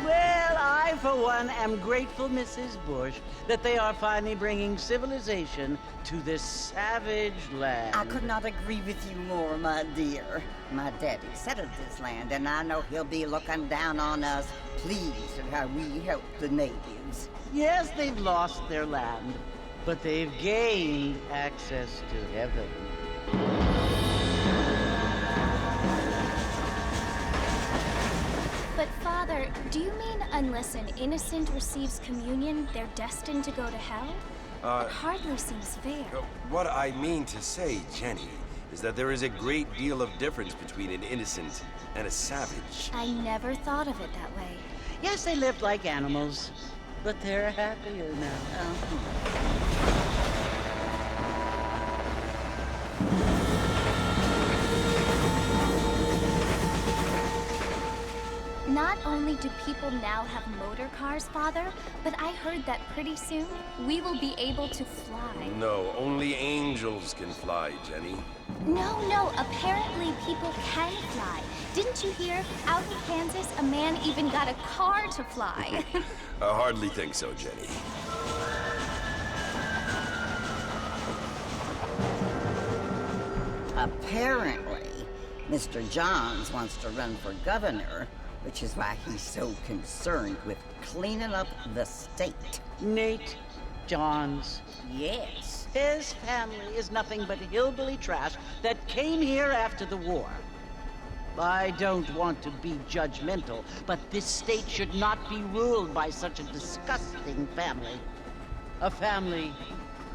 Well, I, for one, am grateful, Mrs. Bush, that they are finally bringing civilization to this savage land. I could not agree with you more, my dear. My daddy settled this land, and I know he'll be looking down on us, pleased at how we help the natives. Yes, they've lost their land, but they've gained access to heaven. But Father, do you mean unless an innocent receives communion, they're destined to go to hell? It hardly seems fair. What I mean to say, Jenny, is that there is a great deal of difference between an innocent and a savage. I never thought of it that way. Yes, they lived like animals, but they're happier now. Not only do people now have motor cars, Father, but I heard that pretty soon we will be able to fly. No, only angels can fly, Jenny. No, apparently people can fly. Didn't you hear? Out in Kansas, a man even got a car to fly. I hardly think so, Jenny. Apparently, Mr. Johns wants to run for governor, which is why he's so concerned with cleaning up the state. Nate Johns. Yes. His family is nothing but hillbilly trash that came here after the war. I don't want to be judgmental, but this state should not be ruled by such a disgusting family. A family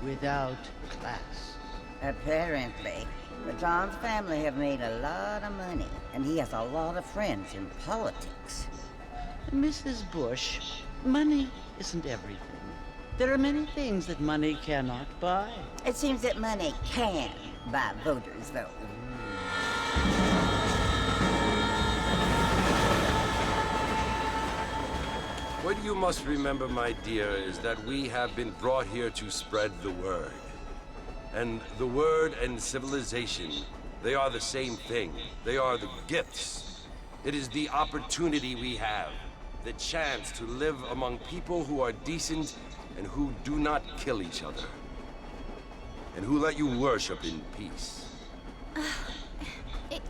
without class. Apparently. The Johns family have made a lot of money, and he has a lot of friends in politics. Mrs. Bush, money isn't everything. There are many things that money cannot buy. It seems that money can buy voters, though. What you must remember, my dear, is that we have been brought here to spread the word. And the word and civilization, they are the same thing. They are the gifts. It is the opportunity we have, the chance to live among people who are decent and who do not kill each other. And who let you worship in peace?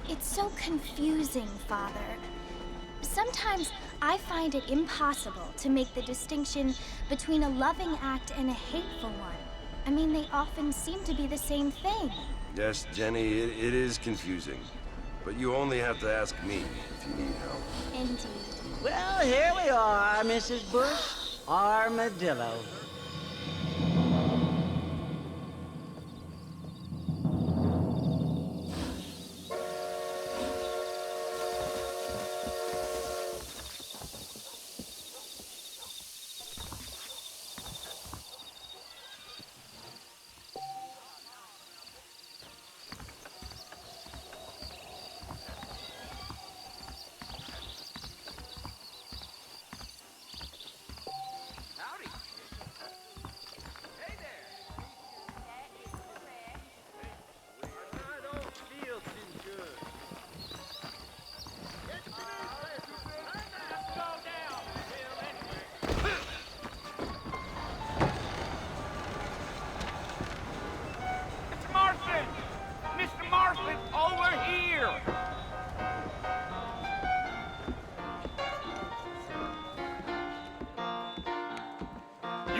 It's so confusing, Father. Sometimes I find it impossible to make the distinction between a loving act and a hateful one. I mean, they often seem to be the same thing. Yes, Jenny, it is confusing. But you only have to ask me if you need help. Indeed. Well, here we are, Mrs. Bush. Armadillo.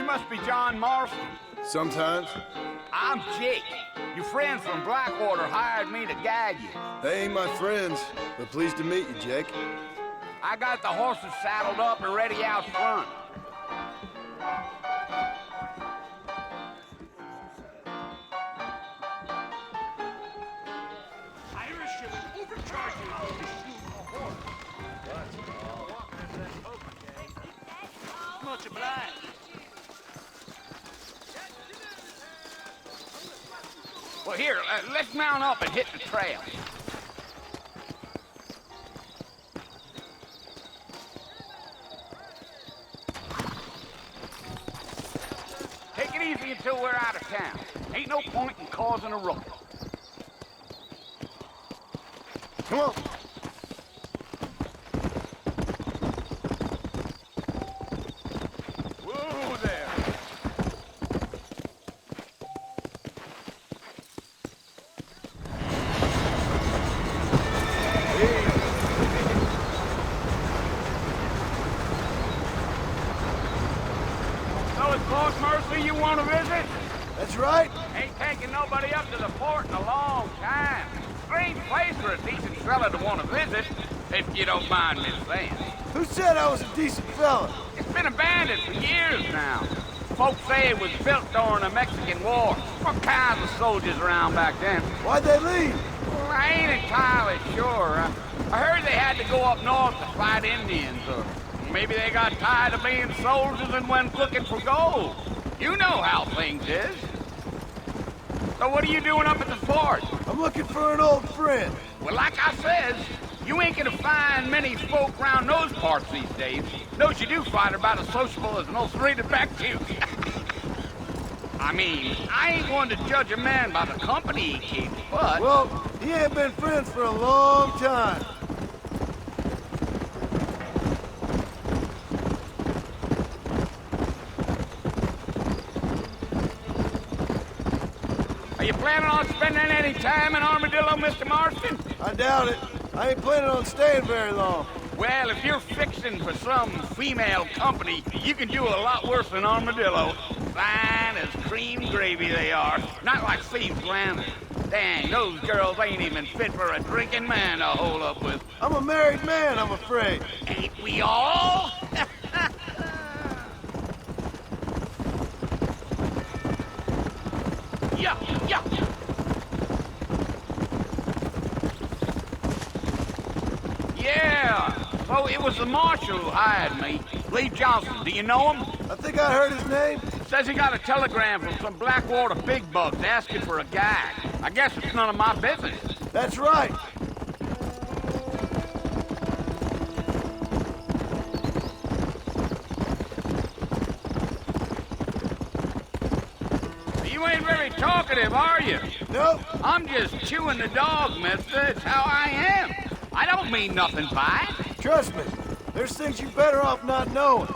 Must be John Marston. Sometimes. I'm Jake. Your friends from Blackwater hired me to guide you. They ain't my friends, but pleased to meet you, Jake. I got the horses saddled up and ready out front. Irishman overcharging you to shoot a horse. Much obliged. Well, here, let's mount up and hit the trail. Take it easy until we're out of town. Ain't no point in causing a ruckus. Come on. Whoa there. Fort Mercy you want to visit? That's right. Ain't taking nobody up to the fort in a long time. Strange place for a decent fella to want to visit, if you don't mind me saying. Who said I was a decent fella? It's been abandoned for years now. Folks say it was built during the Mexican War. What kinds of soldiers around back then? Why'd they leave? Well, I ain't entirely sure. I heard they had to go up north to fight Indians, or maybe they got tired of being soldiers and went looking for gold. You know how things is. So what are you doing up at the fort? I'm looking for an old friend. Well, like I says, you ain't gonna find many folk around those parts these days. Those you do find are about as sociable as most rated back to. I mean, I ain't going to judge a man by the company he keeps, but... Well, he ain't been friends for a long time. Are you planning on spending any time in Armadillo, Mr. Marston? I doubt it. I ain't planning on staying very long. Well, if you're fixing for some female company, you can do a lot worse than Armadillo. Fine as cream gravy they are. Not like Steve's Landing. Dang, those girls ain't even fit for a drinking man to hold up with. I'm a married man, I'm afraid. Ain't we all? Yeah, yeah. Yeah. So it was the marshal who hired me. Lee Johnson. Do you know him? I think I heard his name. Says he got a telegram from some Blackwater big bugs asking for a guide. I guess it's none of my business. That's right. You ain't very talkative, are you? Nope. I'm just chewing the dog, mister. It's how I am. I don't mean nothing by it. Trust me. There's things you're better off not knowing.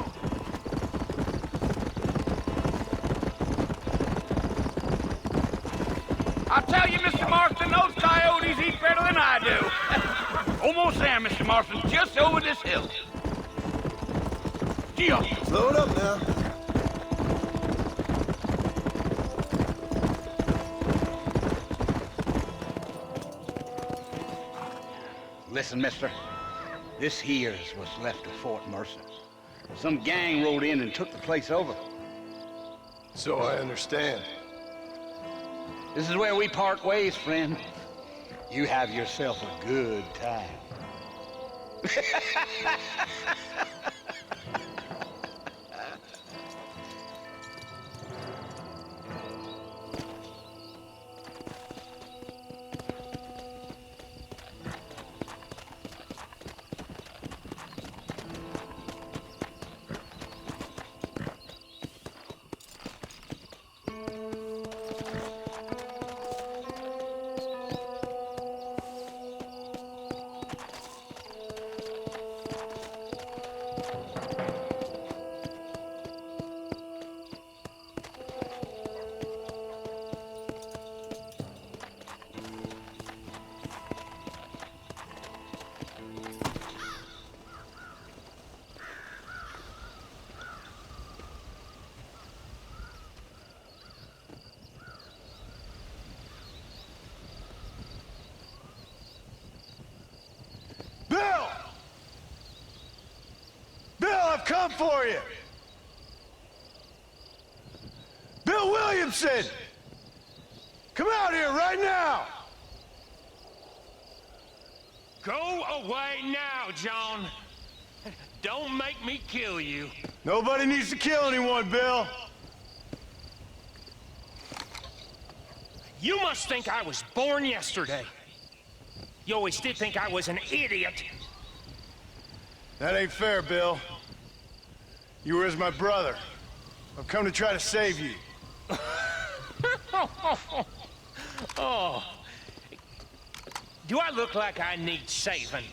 I'll tell you, Mr. Marston, those coyotes eat better than I do. Almost there, Mr. Marston, just over this hill. Gee up. Slow it up now. Listen, mister. This here's what's left of Fort Mercer. Some gang rode in and took the place over. So I understand. This is where we part ways, friend. You have yourself a good time. Bill! Bill, I've come for you! Bill Williamson! Come out here right now! Go away now, John. Don't make me kill you. Nobody needs to kill anyone, Bill. You must think I was born yesterday. You always did think I was an idiot. That ain't fair, Bill. You were as my brother. I've come to try to save you. Oh. Do I look like I need saving?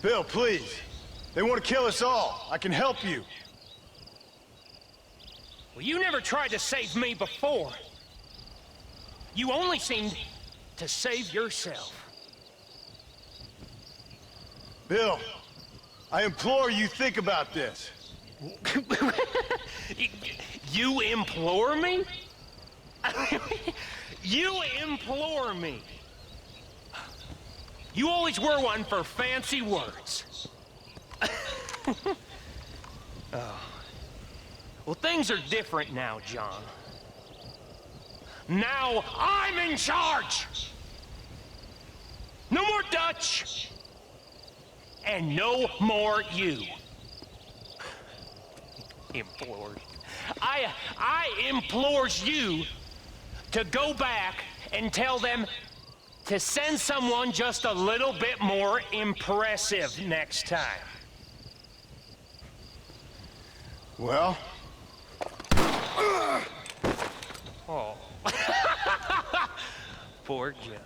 Bill, please. They want to kill us all. I can help you. Well, you never tried to save me before. You only seemed to save yourself. Bill, I implore you think about this. You implore me? You implore me. You always were one for fancy words. Oh. Well, things are different now, John. Now I'm in charge! No more Dutch! And no more you. Implored. I implores you to go back and tell them to send someone just a little bit more impressive next time. Well? Oh. Poor John.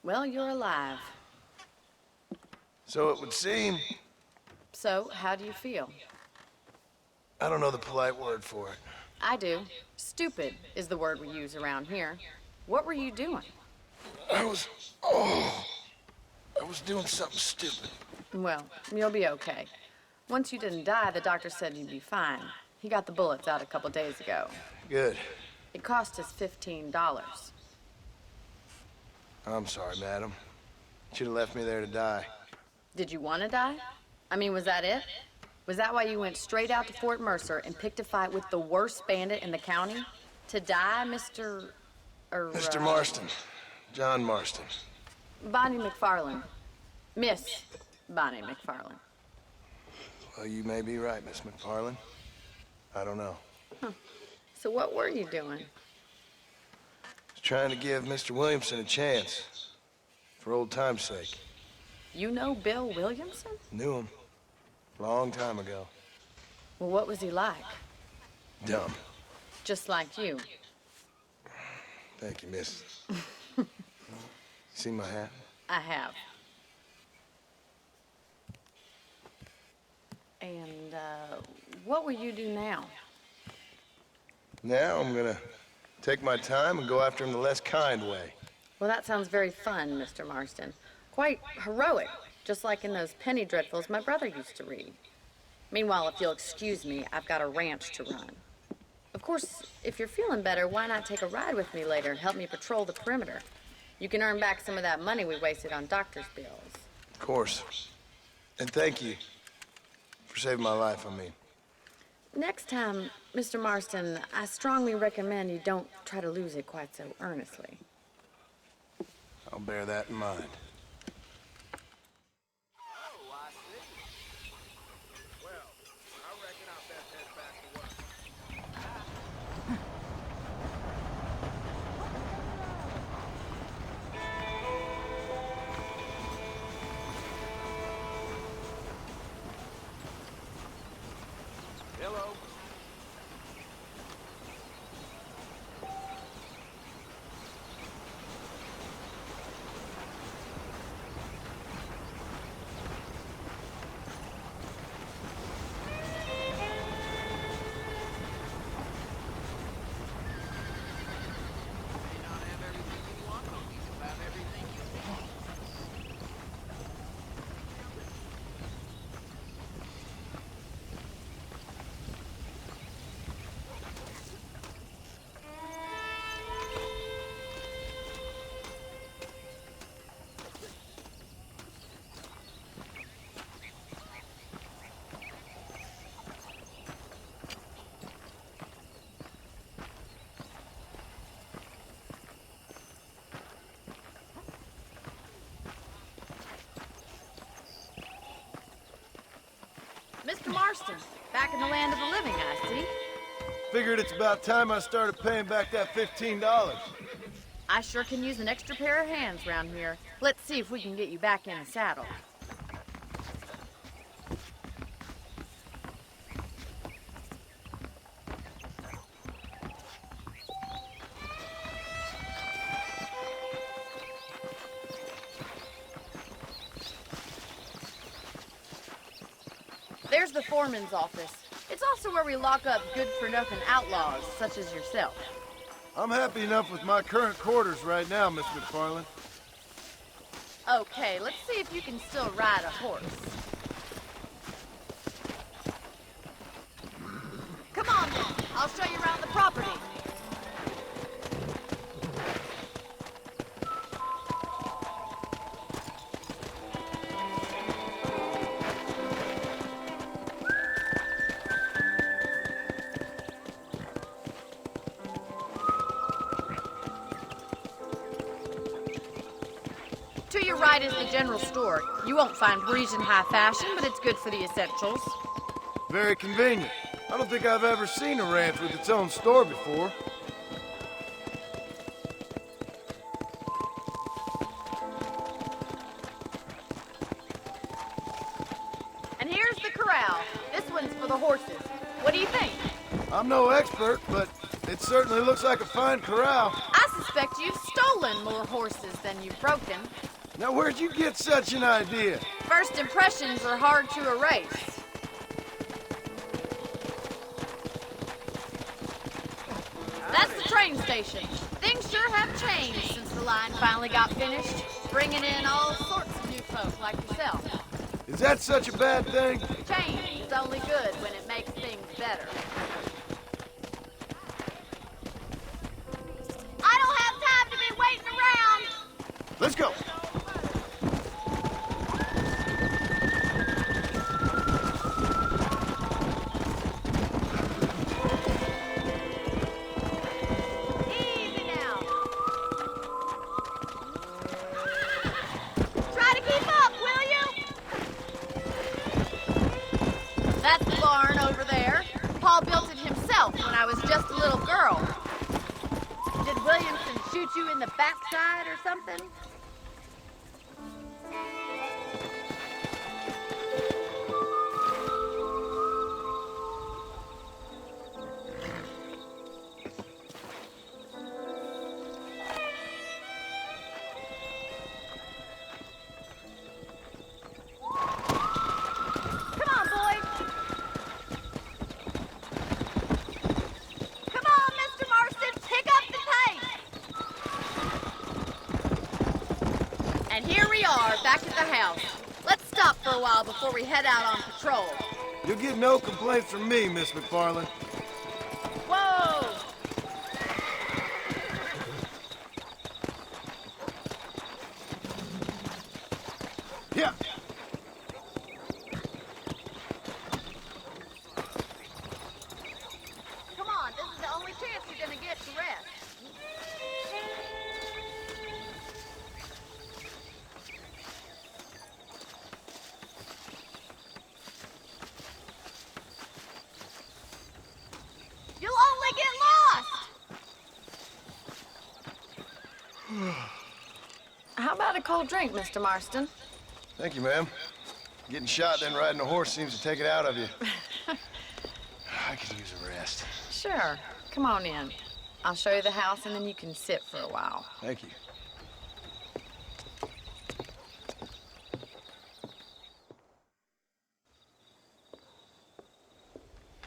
Well, you're alive. So it would seem. So, how do you feel? I don't know the polite word for it. I do. Stupid is the word we use around here. What were you doing? I was... I was doing something stupid. Well, you'll be okay. Once you didn't die, the doctor said you'd be fine. He got the bullets out a couple days ago. Good. It cost us $15. I'm sorry, madam. Should have left me there to die. Did you want to die? I mean, was that it? Was that why you went straight out to Fort Mercer and picked a fight with the worst bandit in the county? To die, Mr. Mr. Marston. John Marston. Bonnie McFarland. Miss Bonnie McFarland. Well, you may be right, Miss McFarland. I don't know. So what were you doing? Was trying to give Mr. Williamson a chance. For old time's sake. You know Bill Williamson? Knew him. Long time ago. Well, what was he like? Dumb. Just like you. Thank you, miss. See my hat? I have. And, what will you do now? Now I'm gonna take my time and go after him the less kind way. Well, that sounds very fun, Mr. Marston. Quite heroic, just like in those penny dreadfuls my brother used to read. Meanwhile, if you'll excuse me, I've got a ranch to run. Of course, if you're feeling better, why not take a ride with me later and help me patrol the perimeter? You can earn back some of that money we wasted on doctor's bills. Of course. And thank you for saving my life, I mean. Next time, Mr. Marston, I strongly recommend you don't try to lose it quite so earnestly. I'll bear that in mind. Mr. Marston, back in the land of the living, I see. Figured it's about time I started paying back that $15. I sure can use an extra pair of hands around here. Let's see if we can get you back in the saddle. There's the foreman's office. It's also where we lock up good-for-nothing outlaws, such as yourself. I'm happy enough with my current quarters right now, Miss McFarland. Okay, let's see if you can still ride a horse. Come on, then. I'll show you around the property. To your right is the general store. You won't find Parisian high fashion, but it's good for the essentials. Very convenient. I don't think I've ever seen a ranch with its own store before. And here's the corral. This one's for the horses. What do you think? I'm no expert, but it certainly looks like a fine corral. I suspect you've stolen more horses than you've broken. Now, where'd you get such an idea? First impressions are hard to erase. That's the train station. Things sure have changed since the line finally got finished, bringing in all sorts of new folk like yourself. Is that such a bad thing? Change is only good when it makes things better. I don't have time to be waiting around. Let's go. Easy now. Try to keep up, will you? That's the barn over there. Paul built it himself when I was just a little girl. Did Williamson shoot you in the backside or something? Come on, boys. Come on, Mr. Marston. Pick up the pace. And here we are, back at the house. Let's stop for a while before we head out on patrol. You'll get no complaints from me, Miss McFarland. Whoa! Yeah. Come on, this is the only chance you're gonna get to rest. You'll only get lost. How about a cold drink, Mr. Marston? Thank you, ma'am. Getting shot then riding a horse seems to take it out of you. I could use a rest. Sure. Come on in. I'll show you the house and then you can sit for a while. Thank you.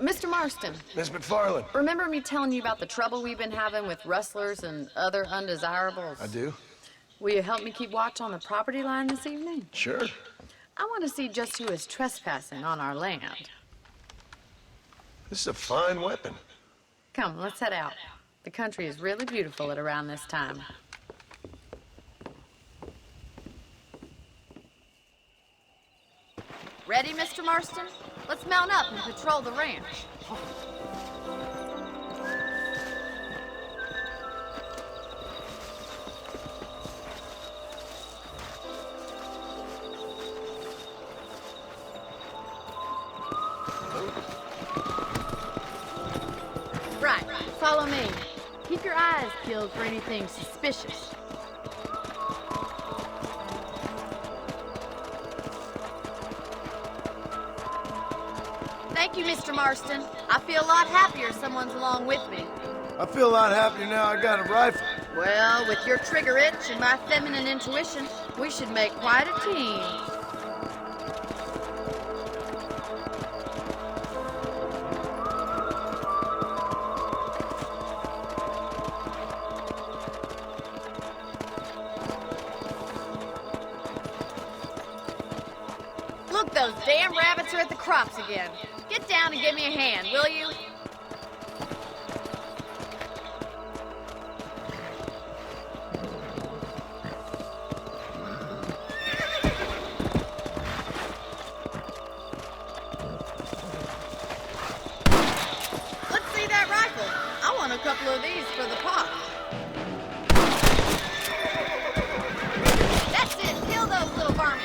Mr. Marston, Miss McFarland. remember me telling you about the trouble we've been having with rustlers and other undesirables? I do. Will you help me keep watch on the property line this evening? Sure. I want to see just who is trespassing on our land. This is a fine weapon. Come, let's head out. The country is really beautiful at around this time. Ready, Mr. Marston? Let's mount up and patrol the ranch. Right, follow me. Keep your eyes peeled for anything suspicious. Thank you, Mr. Marston. I feel a lot happier someone's along with me. I feel a lot happier now I got a rifle. Well, with your trigger itch and my feminine intuition, we should make quite a team. Look, those damn rabbits are at the crops again. Get down and give me a hand, will you? Let's see that rifle. I want a couple of these for the pot. That's it. Kill those little varmints.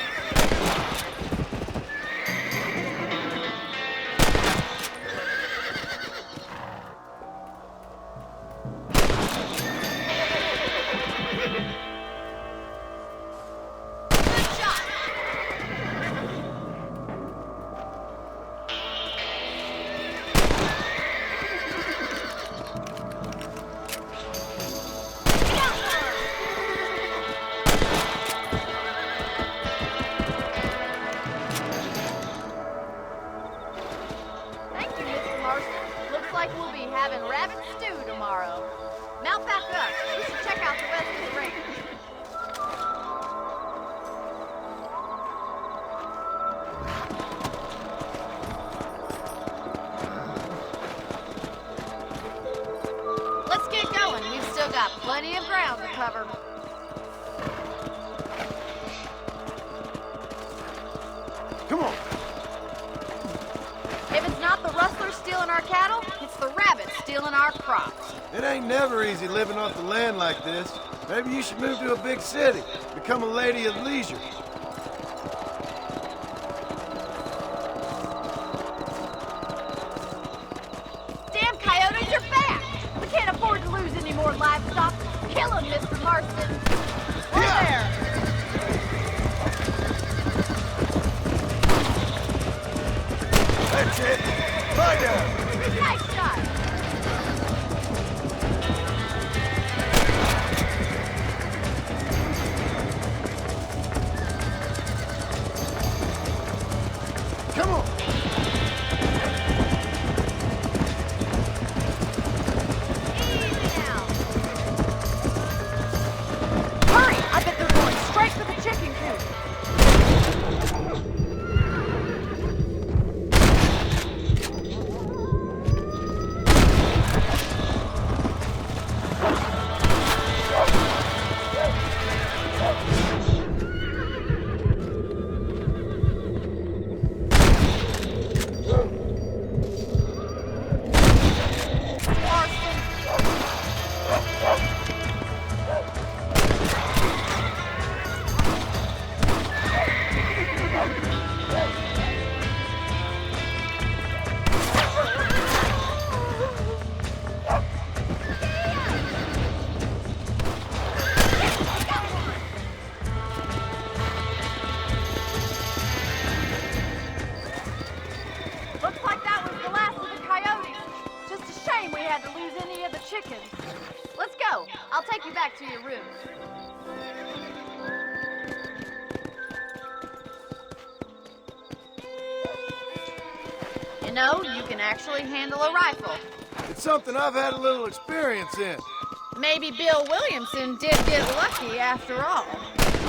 Plenty of ground to cover. Come on. If it's not the rustlers stealing our cattle, it's the rabbits stealing our crops. It ain't never easy living off the land like this. Maybe you should move to a big city. Become a lady of leisure. Damn coyotes are back! We can't afford to lose any more livestock. Kill them, Mr. Marston. Over there! That's it. Lie down. Nice shot! Come on. Easy now. Hurry! I bet they're going straight for the chicken coop. Looks like that was the last of the coyotes. Just a shame we had to lose any of the chickens. Let's go. I'll take you back to your room. You know, you can actually handle a rifle. It's something I've had a little experience in. Maybe Bill Williamson did get lucky after all.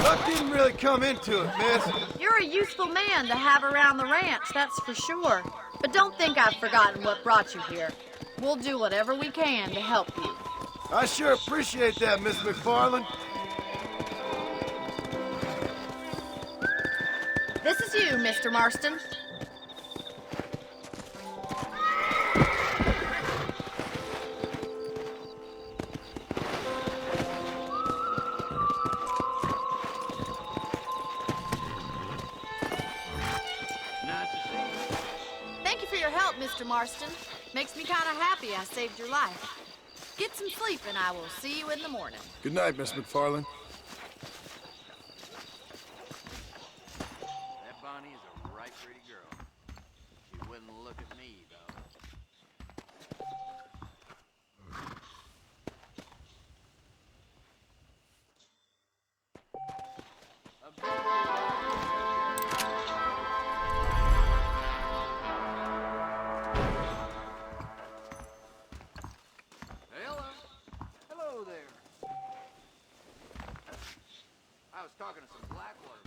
Luck didn't really come into it, miss. You're a useful man to have around the ranch, that's for sure. But don't think I've forgotten what brought you here. We'll do whatever we can to help you. I sure appreciate that, Miss McFarland. This is you, Mr. Marston. Nice to see you. Thank you for your help, Mr. Marston. Makes me kind of happy I saved your life. Get some sleep and I will see you in the morning. Good night, Miss McFarland. That Bonnie is a right pretty girl. She wouldn't look at me, though. Hello. Hello there. I was talking to some Blackwater